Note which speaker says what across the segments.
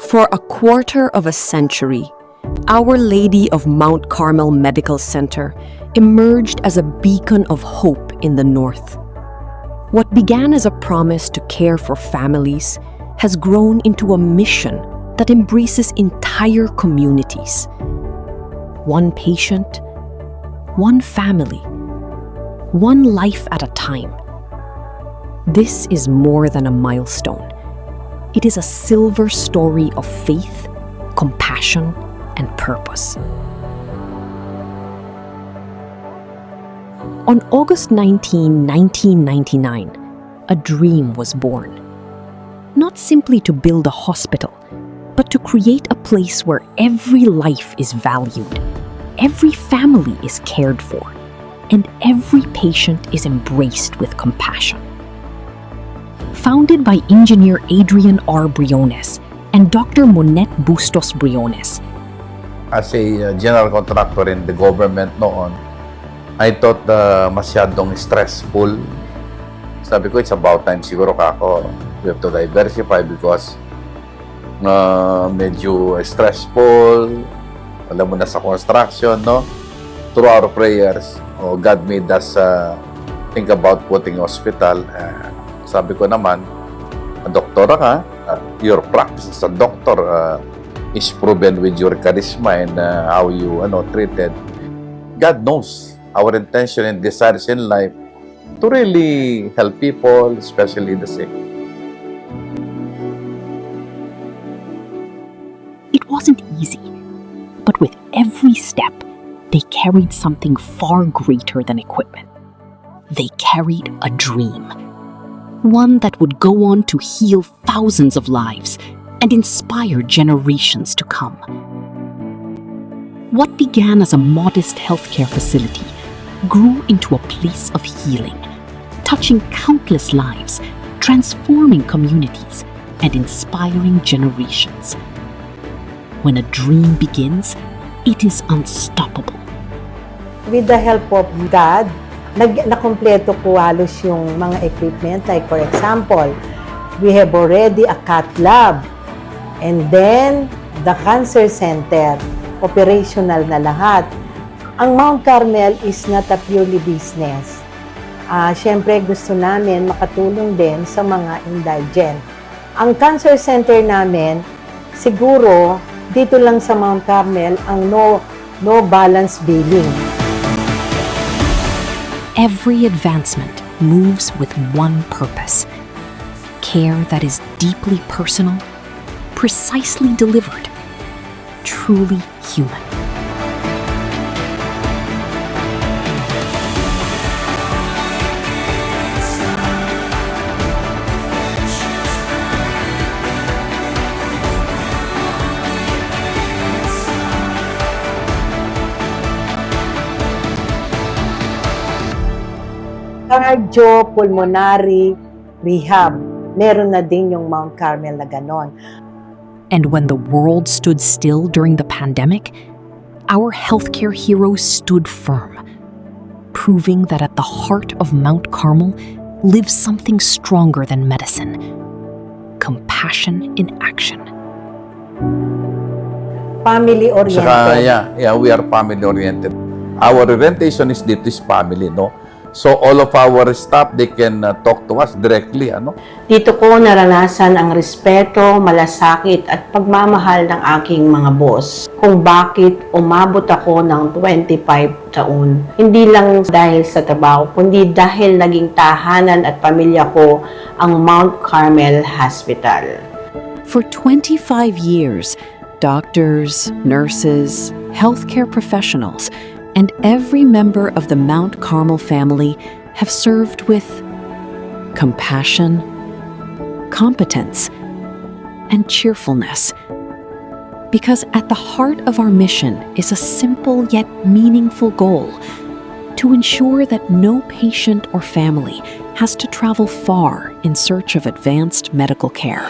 Speaker 1: For a quarter of a century, Our Lady of Mount Carmel Medical Center emerged as a beacon of hope in the north. What began as a promise to care for families has grown into a mission that embraces entire communities. One patient, one family, one life at a time. This is more than a milestone. It is a silver story of faith, compassion, and purpose. On August 19, 1999, a dream was born. Not simply to build a hospital, but to create a place where every life is valued, every family is cared for, and every patient is embraced with compassion. Founded by engineer Adrian R. Briones and Dr. Monette Bustos Briones.
Speaker 2: As a general contractor in the government noon, I thought masyadong stressful. Sabi ko, it's about time siguro kako. We have to diversify because medyo stressful. Alam mo na sa construction, no? Through our prayers, God made us think about putting hospital. Sabi ko naman, doktora ka, your practice as a doctor is proven with your charisma and how you treated. God knows our intention and desires in life to really help people, especially the sick.
Speaker 1: It wasn't easy, but with every step, they carried something far greater than equipment. They carried a dream. One that would go on to heal thousands of lives and inspire generations to come. What began as a modest healthcare facility grew into a place of healing, touching countless lives, transforming communities, and inspiring generations. When a dream begins, it is unstoppable.
Speaker 3: With the help of God, nakompleto po halos yung mga equipment. Like for example, we have already a cath lab. And then, the cancer center, operational na lahat. Ang Mount Carmel is not a purely business. Siyempre, gusto namin makatulong din sa mga indigent. Ang cancer center namin, siguro, dito lang sa Mount Carmel, ang no balance billing.
Speaker 1: Every advancement moves with one purpose. Care that is deeply personal, precisely delivered, truly human.
Speaker 3: Cardiopulmonary rehab. Meron na din yung Mount Carmel na ganon.
Speaker 1: And when the world stood still during the pandemic, our healthcare heroes stood firm, proving that at the heart of Mount Carmel lives something stronger than medicine: compassion in action.
Speaker 3: Family-oriented.
Speaker 2: Saka, we are family-oriented. Our orientation is dito is family, no? So all of our staff, they can talk to us directly,
Speaker 4: Dito ko naranasan ang respeto, malasakit at pagmamahal ng aking mga boss. Kung bakit umabot ako ng 25 taon. Hindi lang dahil sa trabaho, kundi dahil naging tahanan at pamilya ko ang Mount Carmel Hospital.
Speaker 1: For 25 years, doctors, nurses, healthcare professionals, and every member of the Mount Carmel family have served with compassion, competence, and cheerfulness. Because at the heart of our mission is a simple yet meaningful goal: to ensure that no patient or family has to travel far in search of advanced medical care.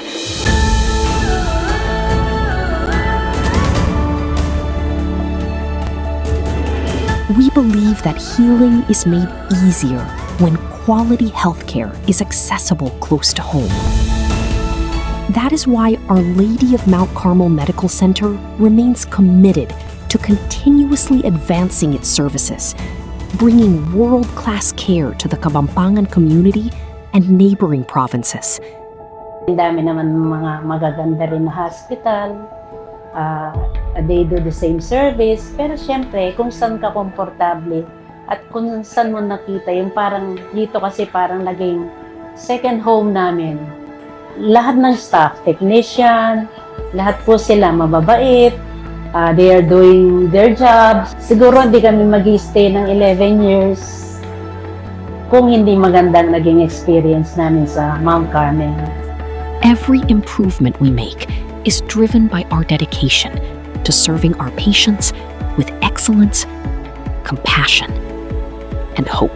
Speaker 1: We believe that healing is made easier when quality healthcare is accessible close to home. That is why Our Lady of Mount Carmel Medical Center remains committed to continuously advancing its services, bringing world-class care to the Kapampangan community and neighboring provinces.
Speaker 5: Ang dami naman mga magaganda rin na hospital. They do the same service. Pero syempre, kung saan ka komportable at kung saan mo nakita, yung parang dito kasi parang naging second home namin. Lahat ng staff, technician, lahat po sila mababait. They are doing their jobs. Siguro hindi kami mag-stay ng 11 years kung hindi magandang naging experience namin sa Mount Carmel.
Speaker 1: Every improvement we make is driven by our dedication to serving our patients with excellence, compassion, and hope.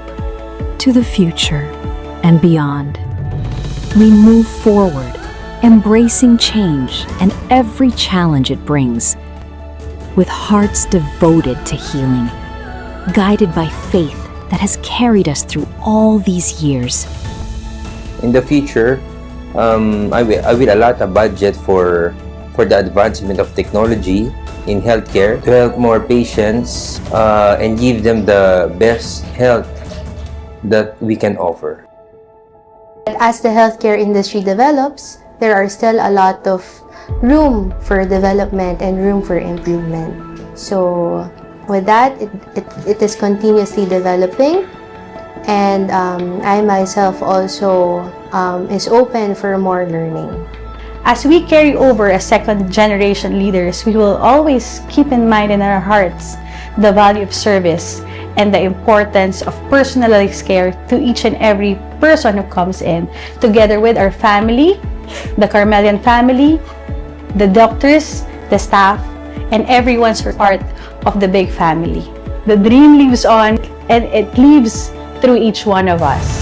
Speaker 1: To the future and beyond, we move forward, embracing change and every challenge it brings, with hearts devoted to healing, guided by faith that has carried us through all these years.
Speaker 6: In the future, I will allot a budget for the advancement of technology in healthcare to help more patients and give them the best health that we can offer.
Speaker 7: As the healthcare industry develops, there are still a lot of room for development and room for improvement. So with that, it is continuously developing, and I myself also is open for more learning.
Speaker 8: As we carry over as second-generation leaders, we will always keep in mind in our hearts the value of service and the importance of personalized care to each and every person who comes in, together with our family, the Carmelian family, the doctors, the staff, and everyone's part of the big family. The dream lives on, and it lives through each one of us.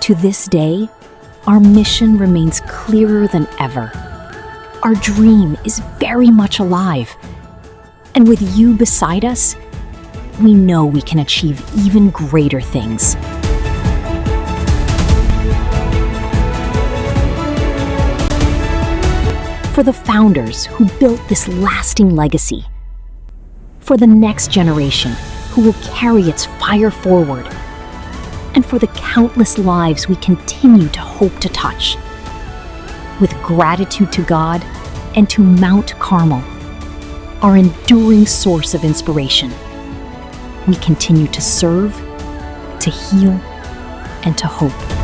Speaker 1: To this day, our mission remains clearer than ever. Our dream is very much alive. And with you beside us, we know we can achieve even greater things. For the founders who built this lasting legacy. For the next generation who will carry its fire forward. And for the countless lives we continue to hope to touch. With gratitude to God and to Mount Carmel, our enduring source of inspiration, we continue to serve, to heal, and to hope.